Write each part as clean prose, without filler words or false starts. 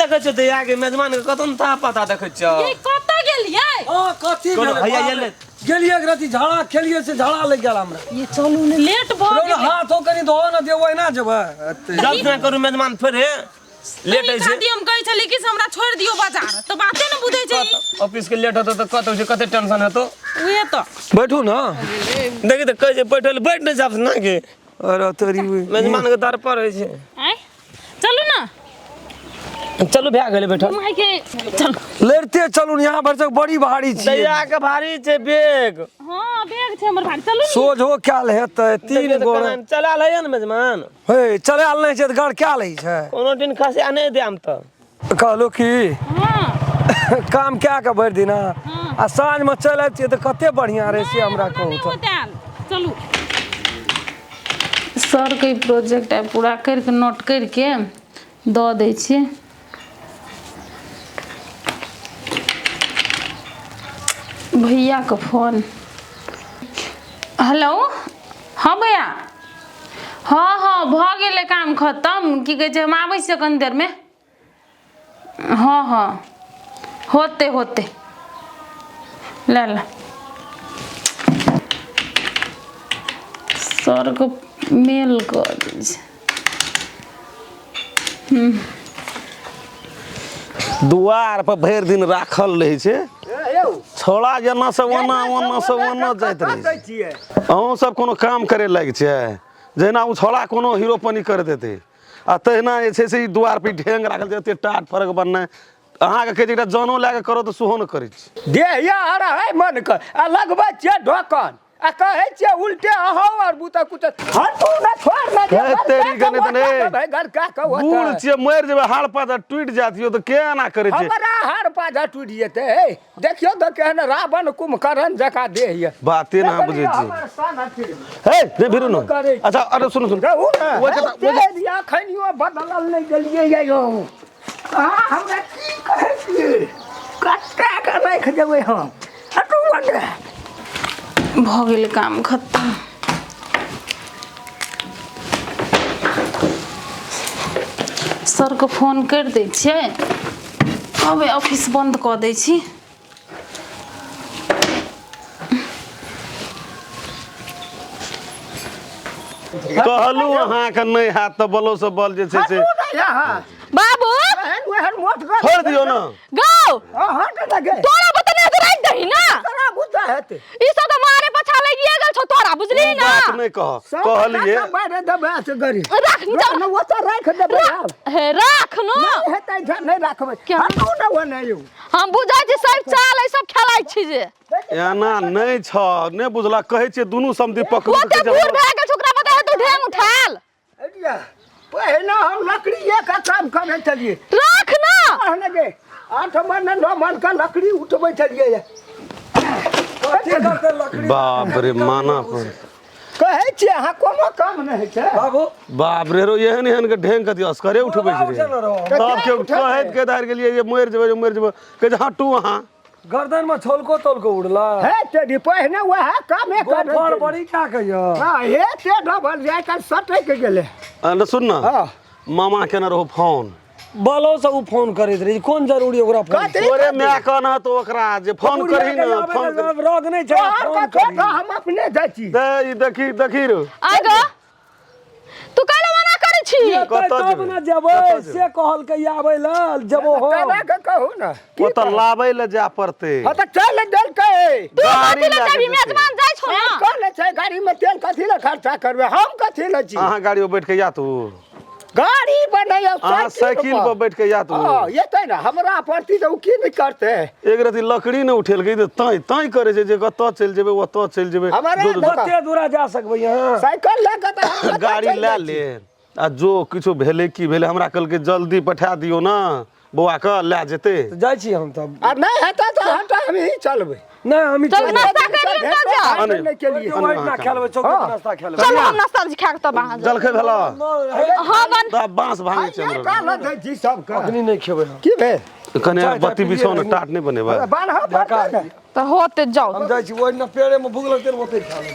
देखे छ त आगे मेजमान के कतन था पता देखे छ ये कत गेलियै हां कथि हैया गेले गेलियै रति झाड़ा खेलियै से झाड़ा लग गेल हमरा ये चलू ने लेट भ गेल हाथ हो कनी धो न देबै ना जेबै जल्द ना करू मेजमान फिर लेट है से हम कहै छली कि हमरा छोड़ दियो बाजार तो बाते न बुझै छै ऑफिस के लेट होतो तो कत हो कते टेंशन है तो उहे तो बैठू ना देखि त कह जे बैठल बैठ न जाब ना के अरे तोरी मेजमान के दर पर है छे आय चलू ना चलो भै गेले बैठल माय के चल लड़ते चलू यहाँ पर तक बड़ी भारी छी दैया के भारी छे बैग हां बैग छै हमर भारी चलू ने सोझ हो क्याल हेतै तीन गोड़ चला लय न मेजमान हे चलाल नहीं छै त गड़ क्या लै छै कोनो दिन खसे नहीं देम त कहलो की हां काम क्या के भर दिन आ साँझ में चल आबतिए त कते बढ़िया रहे से हमरा कहू त चलू सर के प्रोजेक्ट है पूरा करके नोट करके द दै छी भैया का फोन हेलो हाँ भैया हाँ हाँ भ गेलै काम खत्म की कहै छै हम आबै छी कनी देर में हाँ हाँ होते होते ले ले सर को मेल कर दै छै दुआर पर भर दिन राखल रहे छे छोड़ा जना से वना से वना जाइत रहे छिए अहूं सब कोनो काम करे लाग छे जेना उ छोड़ा कोनो हीरोपनी कर देते आ तहिना जे छे से दुआर पे ढेंग राखल जेते टाट फरक बनने अहाँ के कहे जेटा जानो लागे करो त सुहो न करै छी देहिया हरा है मन के आ लगबा छे ढोकन आ कहे छे उल्टे अहो और बुता कुछ हटू ना छोड़ ना दे तेरी गने तने भाई घर का कहत बूढ़ छे मर जेबे हाड़ पादा टूट जातियो त के ना करे छे हमरा हाड़ पादा टूट जेते देखियो त केहन रावण कुंभकर्ण जका देहिया बाते ना बुझे छी हे दे फिरू न अच्छा अरे सुन सुन कहू ना वो दे दिया खनियो बदलल नहीं गेलिए यो हमरा की कहे छी कट्टा के राख देबै हम हटू मत भ गेल काम खत्म सर को फोन कर दै छियै अब ऑफिस बंद क दै छी कहलू अहाँ के नहीं हाथ त बलो से बल जे छे से बाबू छोड़ दियो ना गो हट लगे तोरा बतने से राख दही ना तोरा बुझा हेते ई सब तो मारे पछा लगिए गेल छौ तोरा बुझली ना बात नहीं कह कहलिए मारे दबा से गरी राख ना वो तो राख देबै हे राख न हेतै नहीं राखबै हटू ना वो नहीं हम बुझै छी सब चाल ई सब खेलाइ छी जे एना नहीं छ नहीं बुझला कहे छे दुनु समधि पकड़ ओते दूर भए गेल छोकरा बता तू ढेंग उठाल अरिया पहले हम लकड़ी का काम करे चलिए राख ना कहने गे 8 मन 9 मन का लकड़ी उठबै चलिए बाप रे माना पर कहे छी अहाँ कोनो काम नहीं छै बाबू बाप रे रो एहन एहन के ढेंग कति असकरे उठबै छे तब के कहत के दार गेलिए जे मर जेबै के हटू अहाँ गर्दन में छोलको तोलको उड़ला है तेरी पहले वह कामे कर बड़ बड़ी क्या कहियो हां हे ते डबल जाय कर सटै के गेले न सुन ना मामा केना रहो फोन बलो से उ फोन करैत रही कोन जरूरी ओकरा फोन तोरे मैं कहना तो ओकरा जे फोन करही न फोन रोग नहीं छै फोन कर हम अपने जाइ छी दे देखी रो आगा तू काला मना करे छी तब न जेबै से कहल के आबै ल जबो हो तबे के कहू ना ओ त लाबै ले जा पड़ते हां त चल देल के तू कथि ले जबी मेजबान जाय छौ ना कौन छै गाड़ी में तेल कथि ले खर्चा करबे हम कथि ले छी अहाँ गाड़ी में बैठ के या तू गाड़ी बनाया साइकिल पर बैठ के या तू हां ये त ना हमरा प्रति तो की नहीं करते एक रति लकड़ी न उठेल गई त ताई करे छे जे कत चल जेबे ओत चल जेबे कते दूरा जा सकबै यहां साइकिल लेके त गाड़ी ले ले आ जो किछो भेले की भेले हमरा कल के जल्दी पठा दियो ना बौआ के ले जेते जाय छी हम तब आ नहीं हेता त हटा हम ही चलबै नहीं हम ही चल नाश्ता कर ले जा नहीं के लिए ओइ ना खेलबै चौक नाश्ता खेलबै चल हम नाश्ता खा के तब आ जलखै भेला हां बन त बांस भांगे चल काला दे जी सब का अखनी नहीं खेबै हम की भेल कने बत्ती बिछो न टाट नहीं बनेबा बान हो ढका त होते जाओ हम जाय छी ओइ ना पेड़े में भूख लगते ओते खा ले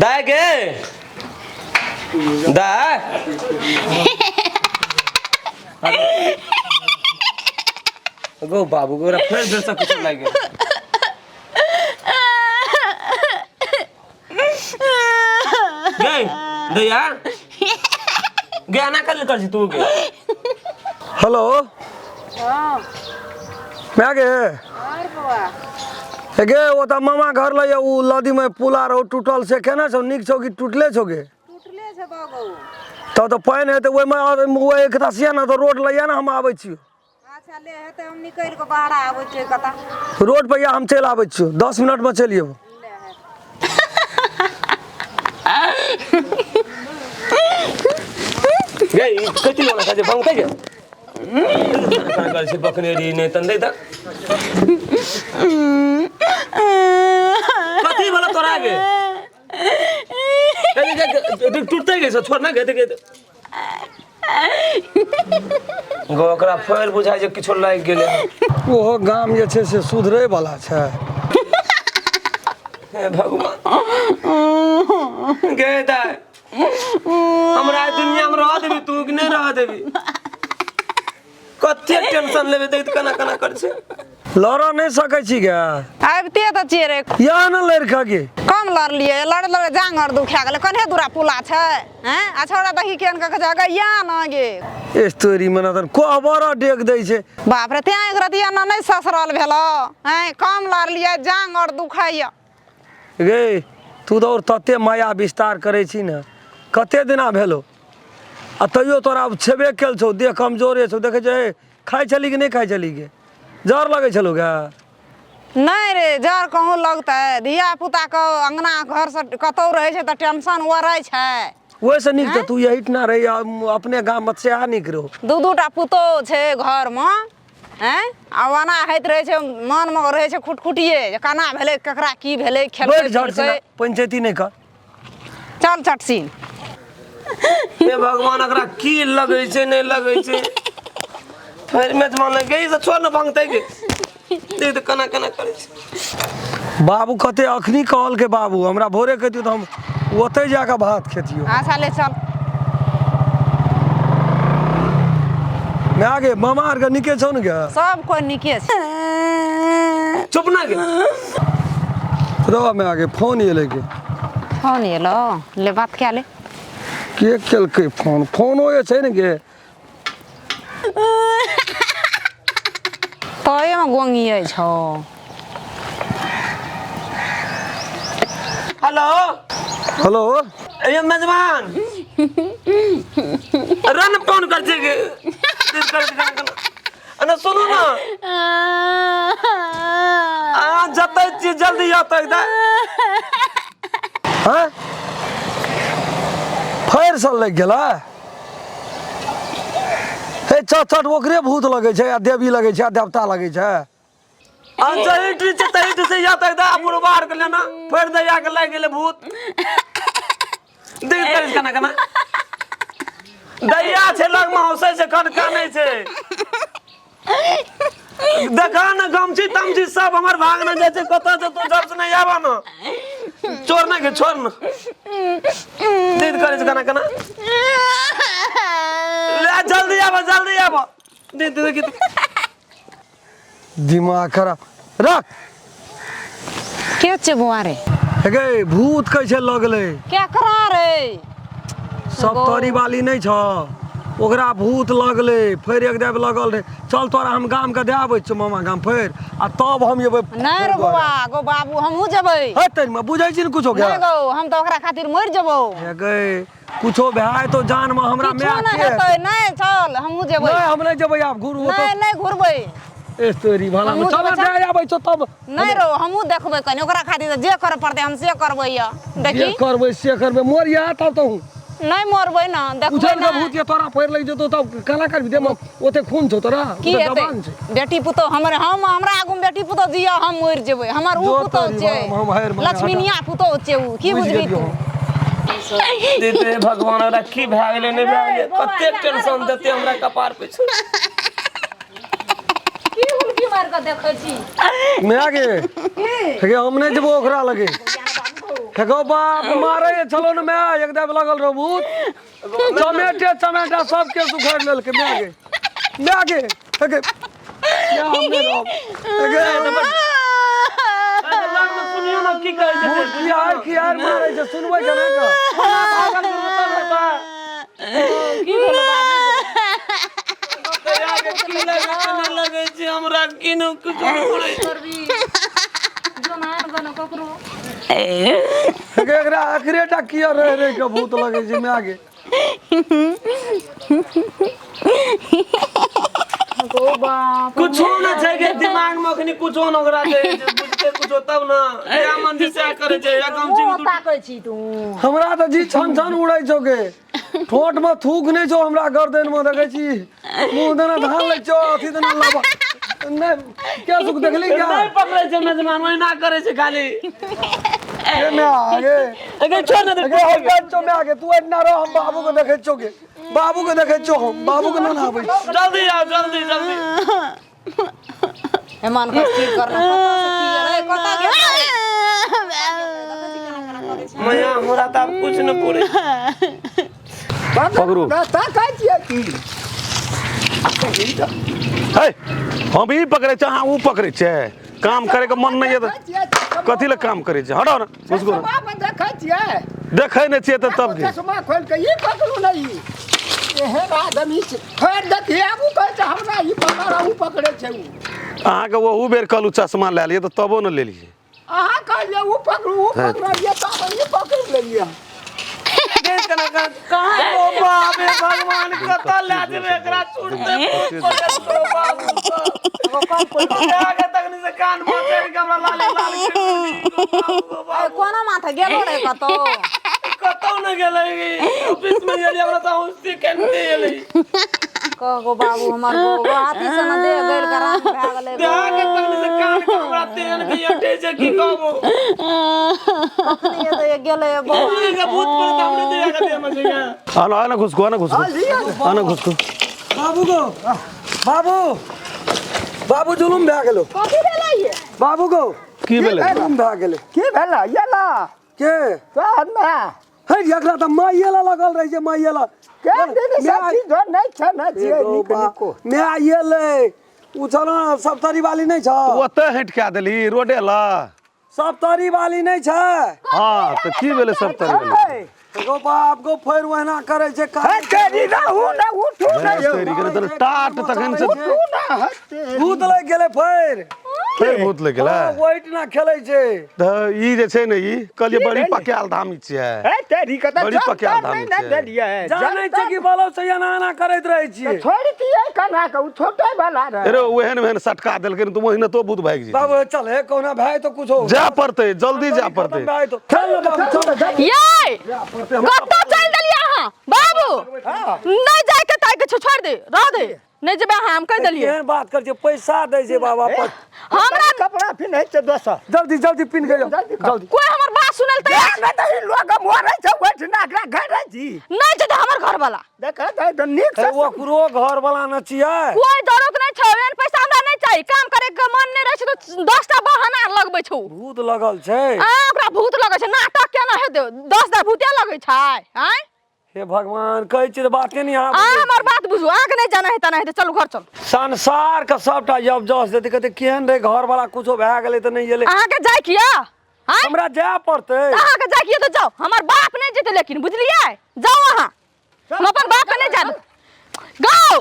दाय के दाय गो बाबू गोरा फिर देर से कुछ लग गया गए दया गया ना कर तू के हेलो मैं गे गे वो तो मामा घर ले उ लदी में पुला रो टूटल से केना छौ निक छौ कि टूटले छौ गे टूटले छै बाबू तो पानी है तो वो में वो एक रसिया ना तो रोड ले ना हम आबै छियो अच्छा ले हेतै हम निकल के बाहर आबै छियै कता रोड पे या हम चल आबै छियो 10 मिनट में चलिए गए कति लोना का जे भंगते के कर से बकनेरी ने तन दे ता कति वाला तोरा आगे कति टूटते के छोड़ ना गए गोकरा फेर बुझाय जे किछो लाग गेले ओहो गाम जे छै से सुधरे वाला छै हे भगवान गए दा हमरा दुनिया में रह देबी तू कि नहीं रह देबी कते टेंशन लेबे त कना कना कर छै लड़ नहीं सकै छी गे आबिते त छियै रे या न लड़का गे कम लड़लियै लड़ जांग और दुखा गेलै कन्हे दूरा पुला छै हैं आ छोरा दही केन के जगह या न गे ए स्टोरी में न कोहबरा डेक दै छै बाप रे त्या एक रतिया न नहीं ससरल भेलो हैं कम लड़लियै जांग और दुखाइया गे तू तो और तते माया विस्तार करे छी न कते दिना भेलो आ तैयो तोरा छेबे केल छौ देह कमजोरे छौ देखे छै खाइ छली कि नहीं खाइ छली गे जर लगे छलो गे नहीं रे जर कहूँ लगतै धिया पुता के अंगना घर से कतौ रहे छै त टेंशन ओरै छै वैसे निक तो तू यही ना रही अपने गांव मत से आ निक रहो दू-दूटा पुतो छै घर में हैं आवाना हैत रहे छै मन में रहे छै खुटखुटिए जे केना भेलै ककरा की भेलै बैठ खेलकै झट से पंचायती नहीं कर चल चटसीन हे भगवान एकरा की लगै छै नहीं लगै छै फिर में मान गई से छोड़ न भांगते के देख त कना कना करे छै बाबू कते अखनी कहल के बाबू हमरा भोरे कहतियो तो हम ओते जाके भात खेतियो आशा ले चल मैं आगे मामा आर के निके छौ न गे सब कोई निके छै चुप ना के रो मैं आगे फोन ये लेके फोन एलो ले बात क्या ले के केलकै फोन होय छै न गे तोय में गोंगिए छौ हेलो हेलो ये मेजबान रन फोन कर छे के अने सुनो ना आ जतै छी जल्दी आतै दा हां फेर सन लग गेला हे चट ओकरे भूत लगे छै आ देवी लगे छै आ देवता लगे छै आ जही टी से तही टी से आतै दा अपन बाहर के लेना फेर दया के लाग गेले भूत देख कर कना कना दया छै लग में हौसै से खनका नहीं छै देखा ना गमछी तमछी सब हमर भाग न जाय छै कत से तू जब से नहीं आवा न चोर ना के छोड़ न देख कर कना कना ले जल्दी आवा दे दे की दिमाग खराब रख के छै बुआ रे हे गे भूत कैसे लगले क्या करा रे सब तोरी वाली नहीं छ ओकरा भूत लगले फिर एक देव लगल रे चल तोरा हम गाम के दे आबै छ मामा गाम फिर आ तब हम जेबै नहीं रे बुआ गो बाबू हमहू जेबै हट में बुझै छी न कुछो गे नहीं गो हम तो ओकरा खातिर मर जेबो हे गे कुछो भाई तो जान में हमरा में किछो नहीं हेतै नहीं चल हमहू जेबै नहीं हम नहीं जेबै आब घुर हो नहीं नहीं घुरबै ए तोरी भला में चल दे आबै छ तब नहीं रो हमहू देखबै कनी ओकरा खातिर जे करे पड़तै हम से करबै या देखी ये करबै से करबै मोर या तब तो नहीं मरबै ना देखबै उछल ना के भूत के तोरा पैर लग जतो तब काला कर दे ओते खून छौ तोरा की ओते हेतै जवान छै बेटी पुतो हमरा आगू में बेटी पुतो जिया हम मर जेबै हमर ऊ जो पुतो तोरी छै हम हायर मारे लक्ष्मीनिया पुतो छै ऊ की बुझि बुझबी गेलियो तू दे दे भगवान हमरा की भए गेलै नहीं भए गेलै कते टेंशन देते हमरा कपार पे छ की हुलकी मार के देखै छी मैं आगे हे हम नहीं जेबो ओकरा लगे हे गो बाप मारे चलो न मैं एक देव लगल रहो भूत चमेटे सब के सुखड़ लेल के मैं आगे हे गे क्या हमने रोक सुनियो ना की कहै छै की यार मारे छै सुनबै केना का पागल के मतलब होता की भेलो बाबू दया के की लगे छै न लगे छै हमरा किनो कुछ पड़ै करबी जो नार गनो ककरो एकरा आखिरेटा किया रह रह के भूत लगे छै मैं आगे गो बाप कुछ ना छै के दिमाग में अखनी कुछ न ओकरा दे बुझते कुछ तब ना या मन से करे छै या काम छी ताकै छी तू हमरा त जी छन छन उड़ै छौ के ठोट में थूक नै छौ हमरा गर्दन में देखै छी मुंह देना धान लै छौ अथी देना लाबा नै क्या सुख देखली क्या नहीं पकड़े छै मेजबान वही ना करे छै खाली ए मैं आगे अगर छोड़ ना दे हम बच्चों में आगे तू इतना रहो हम बाबू को देखे छौ के बाबू को देखे छौ हम बाबू को ना आबै जल्दी आओ जल्दी जल्दी हेमान का ठीक करना कता से की रे कता मैया हमरा त कुछ न पड़े पकड़ू। ताकै छियै की है हम भी पकड़े छै हाँ वो पकड़े छै काम करे के मन नहीं है तो कथी ले काम करे छै हटो ना घुसको ना बाप देखै छियै देखे नहीं छियै तो तब की चश्मा खोल के ई पकड़ू नहीं एहन आदमी छै फेर देखिए आबू कहै छै हमरा ई पकड़ा ऊ पकड़े छै ऊ अहाँ के वो बेर कहलू चश्मा ले लिए तो तबो न ले लिए अहाँ कहलिए ऊ पकड़ू ऊ पकड़िए तब ई पकड़ लेलिए देख कना कहां ओ बाप रे भगवान कता ले जेबे एकरा छूटते बाबू आगे तक नहीं से कान मोचर के हमरा लाल लाल कोना माथा गेलो रे कतो कतौ न गेलै ऑफिस में गेली हमरा त होस्ती केनते एलै कहो बाबू हमर गो हाथी से न दे गइल करान भए गेलै आगे तक नहीं से कान के हमरा तेन के अटे छै की कहबो ये तो ये गेले भूत पर त हमरे दे के दे मजेगा आना घुसको आना घुसको बाबू को बाबू बाबू जुलुम भए गेलो कथी भेलै ये बाबू को की भेलै जुलुम भए गेलै की भेलै येला के तोहर ना है एकरा त माइएला लगल रहै छै माइएला के दिन साथी जो नहीं छ ना छियै निको मैं आइले उ चलो सप्तरी वाली नहीं छ ओते हट के देली रोडे ला सप्तरी वाली नहीं छ हां तो की भेलै सब तरह एगो बाप को फेर वहना करे छै का तेरी ना हूं ना उठू ना तेरी के तो टाट तखन से उठू ना हटे भूत लग गेले फेर भूत लग गेला वेट ना खेलै छै त ई जे छै ने ई कहलिए बड़ी पकाल धामी छियै ए तेरी कता बड़ी पकाल धामी ना छै देलिए जानै छै कि बोलो से ना ना करैत रहै छियै छोड़ दिए कना के उ छोटे वाला रे अरे ओहन सटका देलकै तुम ओहिना तो भूत भाग जी बाबू चल हे कोना भाई तो कुछ हो जा पड़ते जल्दी जा पड़ते भाई तो चल बाबू चल ये कत्तो चल देलिए अहाँ बाबू नहीं जाय के ताय के छोड़ दे रह दे नहीं जेबे हम कह देलिए एहन बात कर छै पैसा दै छै बाबा पर हमरा कपड़ा पिन्है छै दोसर जल्दी जल्दी पिन के जाओ जल्दी जल्दी कोई हमर बात सुनल त ना त ई लोग मोरे छै बैठ ना एकरा घर रे जी नहीं जे हमर घर वाला देख त नीक से वो कुरो घर वाला न छियै कोई जरूरत नहीं छै एन पैसा हमरा नहीं चाहिए काम करे के मन नहीं रहे छै तो 10 टा बहाना लगबै छौ भूत लगल छै ओकरा भूत लगै छै नाटक केना हेतै 10 टा भूते लगै छै हैं हे भगवान कहै छी बाते नहीं आ हमर बात बुझू आके नहीं जाना है तना है चलू घर चल संसार का सबटा जब जस देते कहते केहन रे घर वाला कुछो भए गेलै त नहीं गेलै अहाँ के जाय किया हैं हमरा जाय पड़तै अहाँ के जाय किया तो जाओ हमर बाप नहीं जेते लेकिन बुझलिए जाओ वहां हम अपन बाप के नहीं जान गाओ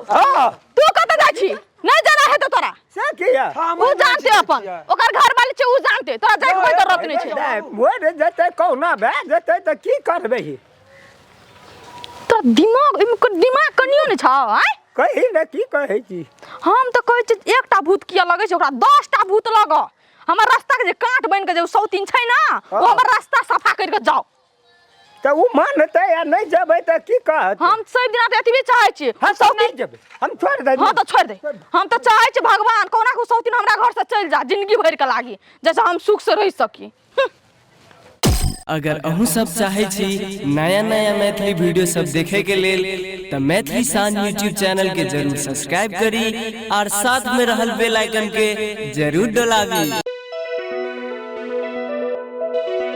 तू कत जाय छी नहीं जाना है तो तोरा से किया उ जानते अपन ओकर घर वाले छै उ जानते तोरा जाय कोई जरूरत नहीं छै मोरे जते कौना भए जते त की करबै तो दिमाग कनियो नहीं छ हैं कही न की कहै छी हम तो कहै छी एकटा भूत किया लगै छै ओकरा 10 टा भूत लग हमर रास्ता के जे काट बन के जे सौतीन छै ना वो हमर रास्ता सफा कर के जाओ त उ मानतै या नहीं जेबै त की कहत हम सब दिन एतबे चाहै छी हम सौतीन जेबै हम छोड़ दे हां तो छोड़ दे हम तो चाहै छी भगवान कोना को सौतीन हमरा घर से चल जा जिंदगी भर के लागी जैसे हम सुख से रह सकी अगर अहूँ सब चाहे छी नया नया मैथिली वीडियो सब देखे के लेल तो मैथिली साँझ यूट्यूब चैनल के जरूर सब्सक्राइब करी और साथ में रहल बेल आइकन के जरूर दबावी।